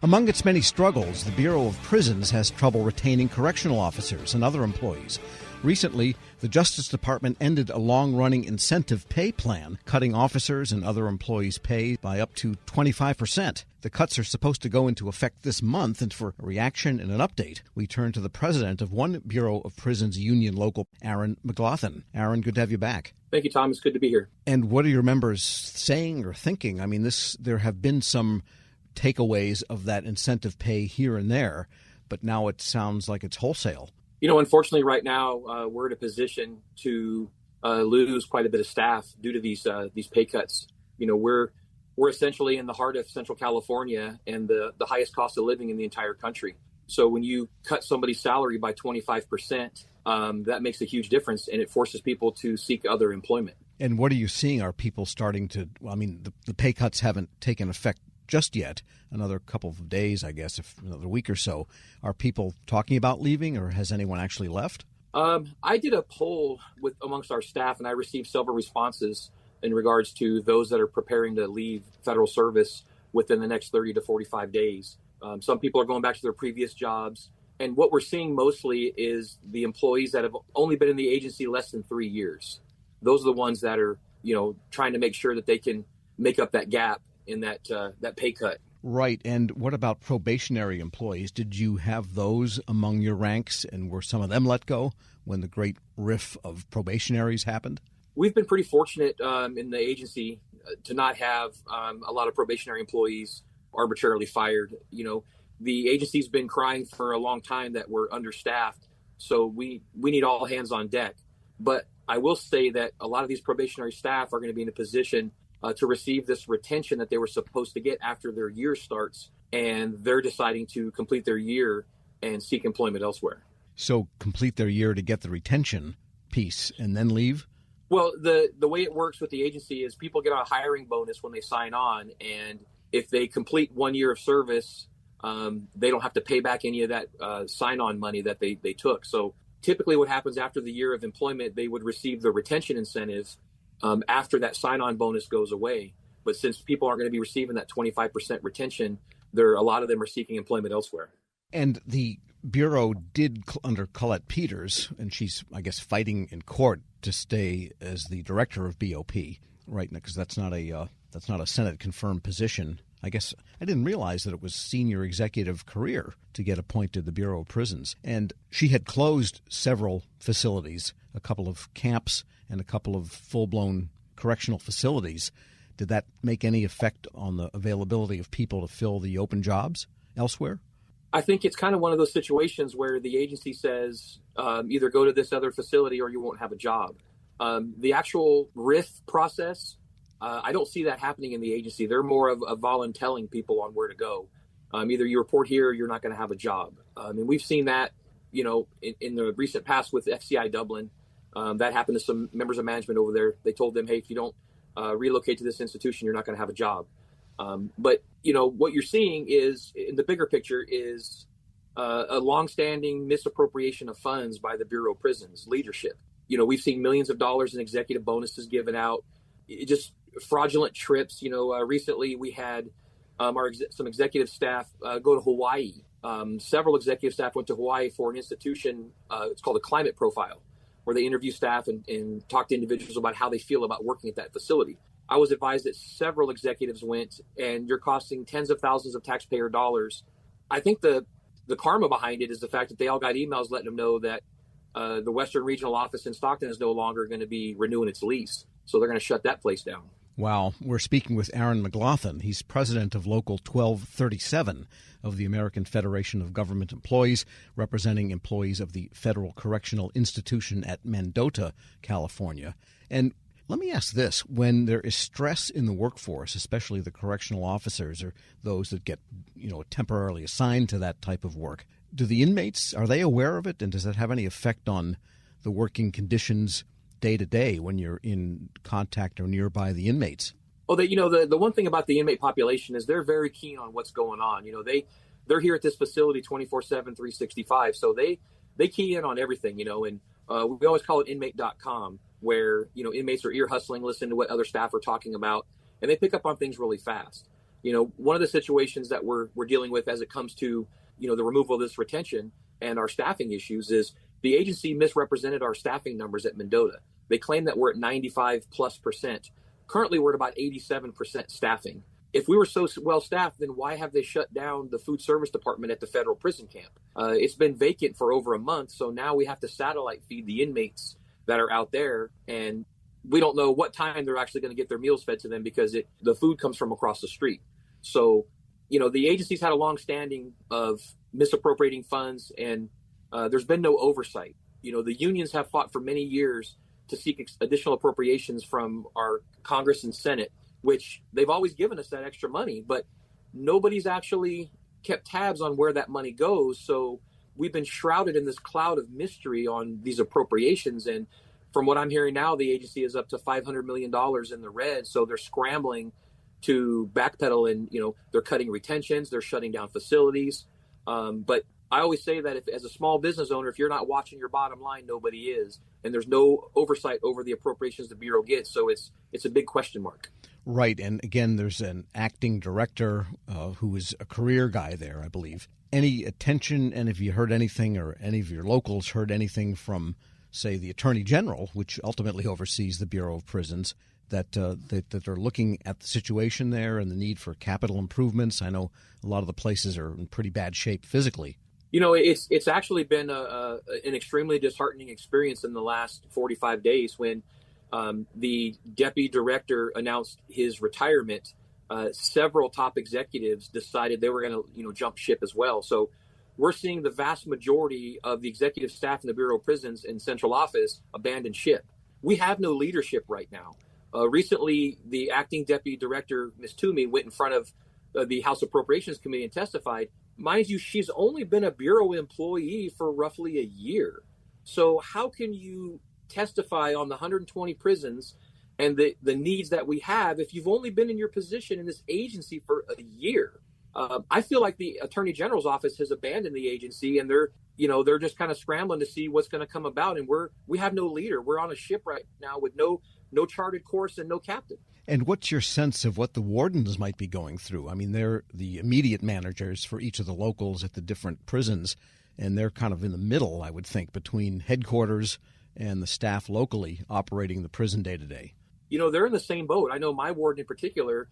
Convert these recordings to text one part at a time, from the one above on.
Among its many struggles, the Bureau of Prisons has trouble retaining correctional officers and other employees. Recently, the Justice Department ended a long-running incentive pay plan, cutting officers and other employees' pay by up to 25%. The cuts are supposed to go into effect this month, and for a reaction and an update, we turn to the president of one Bureau of Prisons union local, Aaron McGlothin. Aaron, good to have you back. Thank you, Tom. It's good to be here. And what are your members saying or thinking? I mean, there have been some takeaways of that incentive pay here and there, but now it sounds like it's wholesale. Unfortunately, right now, we're in a position to lose quite a bit of staff due to these pay cuts. We're essentially in the heart of Central California and the highest cost of living in the entire country. So when you cut somebody's salary by 25%, that makes a huge difference, and it forces people to seek other employment. And what are you seeing? Are people starting to, the pay cuts haven't taken effect just yet, another couple of days, I guess, if another week or so. Are people talking about leaving, or has anyone actually left? I did a poll amongst our staff, and I received several responses in regards to those that are preparing to leave federal service within the next 30 to 45 days. Some people are going back to their previous jobs. And what we're seeing mostly is the employees that have only been in the agency less than 3 years. Those are the ones that are, trying to make sure that they can make up that gap in that pay cut. Right. And what about probationary employees? Did you have those among your ranks, and were some of them let go when the great riff of probationaries happened? We've been pretty fortunate in the agency to not have a lot of probationary employees arbitrarily fired. The agency's been crying for a long time that we're understaffed, so we need all hands on deck. But I will say that a lot of these probationary staff are going to be in a position to receive this retention that they were supposed to get after their year starts, and they're deciding to complete their year and seek employment elsewhere. So complete their year to get the retention piece and then leave? Well, the way it works with the agency is people get a hiring bonus when they sign on, and if they complete 1 year of service, they don't have to pay back any of that sign-on money that they took. So typically what happens after the year of employment, they would receive the retention incentive after that sign-on bonus goes away. But since people aren't going to be receiving that 25% retention, a lot of them are seeking employment elsewhere. And the Bureau did, under Colette Peters, and she's, I guess, fighting in court to stay as the director of BOP, right? Because that's not a Senate-confirmed position. I guess I didn't realize that it was senior executive career to get appointed to the Bureau of Prisons. And she had closed several facilities, a couple of camps and a couple of full-blown correctional facilities. Did that make any effect on the availability of people to fill the open jobs elsewhere? I think it's kind of one of those situations where the agency says either go to this other facility or you won't have a job. The actual RIF process, I don't see that happening in the agency. They're more of volunteering people on where to go. Either you report here or you're not going to have a job. And we've seen that, in the recent past with FCI Dublin. That happened to some members of management over there. They told them, hey, if you don't relocate to this institution, you're not going to have a job. But what you're seeing is, in the bigger picture, is a longstanding misappropriation of funds by the Bureau of Prisons leadership. We've seen millions of dollars in executive bonuses given out, just fraudulent trips. Recently we had some executive staff go to Hawaii. Several executive staff went to Hawaii for an institution. It's called a climate profile, where they interview staff and talk to individuals about how they feel about working at that facility. I was advised that several executives went, and you're costing tens of thousands of taxpayer dollars. I think the karma behind it is the fact that they all got emails letting them know that the Western Regional Office in Stockton is no longer going to be renewing its lease. So they're going to shut that place down. Wow. We're speaking with Aaron McGlothin. He's president of Local 1237 of the American Federation of Government Employees, representing employees of the Federal Correctional Institution at Mendota, California. And let me ask this. When there is stress in the workforce, especially the correctional officers or those that get, temporarily assigned to that type of work, do the inmates, are they aware of it? And does that have any effect on the working conditions day to day when you're in contact or nearby the inmates? Well, the one thing about the inmate population is they're very keen on what's going on. They're here at this facility 24/7, 365. So they key in on everything, and we always call it inmate.com, where, inmates are ear hustling, listening to what other staff are talking about, and they pick up on things really fast. One of the situations that we're dealing with as it comes to, the removal of this retention and our staffing issues is the agency misrepresented our staffing numbers at Mendota. They claim that we're at 95+%. Currently, we're at about 87% staffing. If we were so well staffed, then why have they shut down the food service department at the federal prison camp? It's been vacant for over a month, so now we have to satellite feed the inmates that are out there, and we don't know what time they're actually going to get their meals fed to them because the food comes from across the street. So, the agency's had a long standing of misappropriating funds, and there's been no oversight. The unions have fought for many years to seek additional appropriations from our Congress and Senate, which they've always given us that extra money, but nobody's actually kept tabs on where that money goes. So we've been shrouded in this cloud of mystery on these appropriations. And from what I'm hearing now, the agency is up to $500 million in the red. So they're scrambling to backpedal, and, they're cutting retentions, they're shutting down facilities. But I always say that as a small business owner, if you're not watching your bottom line, nobody is. And there's no oversight over the appropriations the Bureau gets. So it's a big question mark. Right. And again, there's an acting director who is a career guy there, I believe. Any attention, and if you heard anything or any of your locals heard anything from, say, the Attorney General, which ultimately oversees the Bureau of Prisons, that they're looking at the situation there and the need for capital improvements? I know a lot of the places are in pretty bad shape physically. It's actually been an extremely disheartening experience in the last 45 days when the deputy director announced his retirement. Several top executives decided they were going to, jump ship as well. So we're seeing the vast majority of the executive staff in the Bureau of Prisons and central office abandon ship. We have no leadership right now. Recently, the acting deputy director, Ms. Temin, went in front of the House Appropriations Committee and testified. Mind you, she's only been a Bureau employee for roughly a year. So how can you testify on the 120 prisons and the needs that we have if you've only been in your position in this agency for a year? I feel like the Attorney General's office has abandoned the agency, and they're just kind of scrambling to see what's going to come about. And we have no leader. We're on a ship right now with no charted course and no captain. And what's your sense of what the wardens might be going through? I mean, they're the immediate managers for each of the locals at the different prisons, and they're kind of in the middle, I would think, between headquarters and the staff locally operating the prison day to day. They're in the same boat. I know my warden in particular,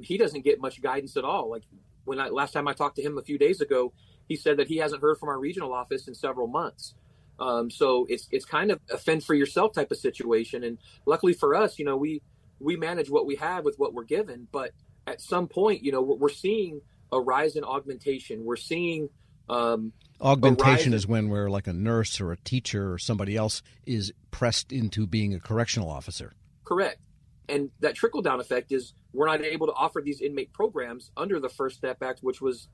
he doesn't get much guidance at all. Like last time I talked to him a few days ago, he said that he hasn't heard from our regional office in several months. So it's kind of a fend for yourself type of situation. And luckily for us, we manage what we have with what we're given. But at some point, we're seeing a rise in augmentation. We're seeing augmentation is when we're like a nurse or a teacher or somebody else is pressed into being a correctional officer. Correct. And that trickle-down effect is we're not able to offer these inmate programs under the First Step Act, which was,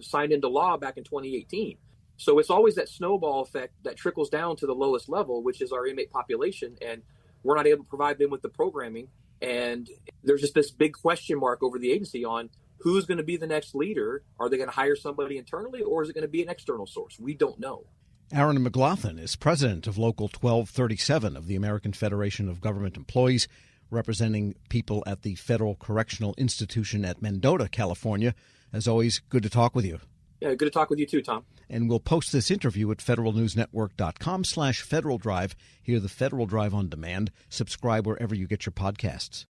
signed into law back in 2018. So it's always that snowball effect that trickles down to the lowest level, which is our inmate population, and we're not able to provide them with the programming. And there's just this big question mark over the agency on who's going to be the next leader. Are they going to hire somebody internally, or is it going to be an external source? We don't know. Aaron McGlothin is president of Local 1237 of the American Federation of Government Employees, representing people at the Federal Correctional Institution at Mendota, California. As always, good to talk with you. Yeah, good to talk with you too, Tom. And we'll post this interview at federalnewsnetwork.com/Federal Drive. Hear the Federal Drive on demand. Subscribe wherever you get your podcasts.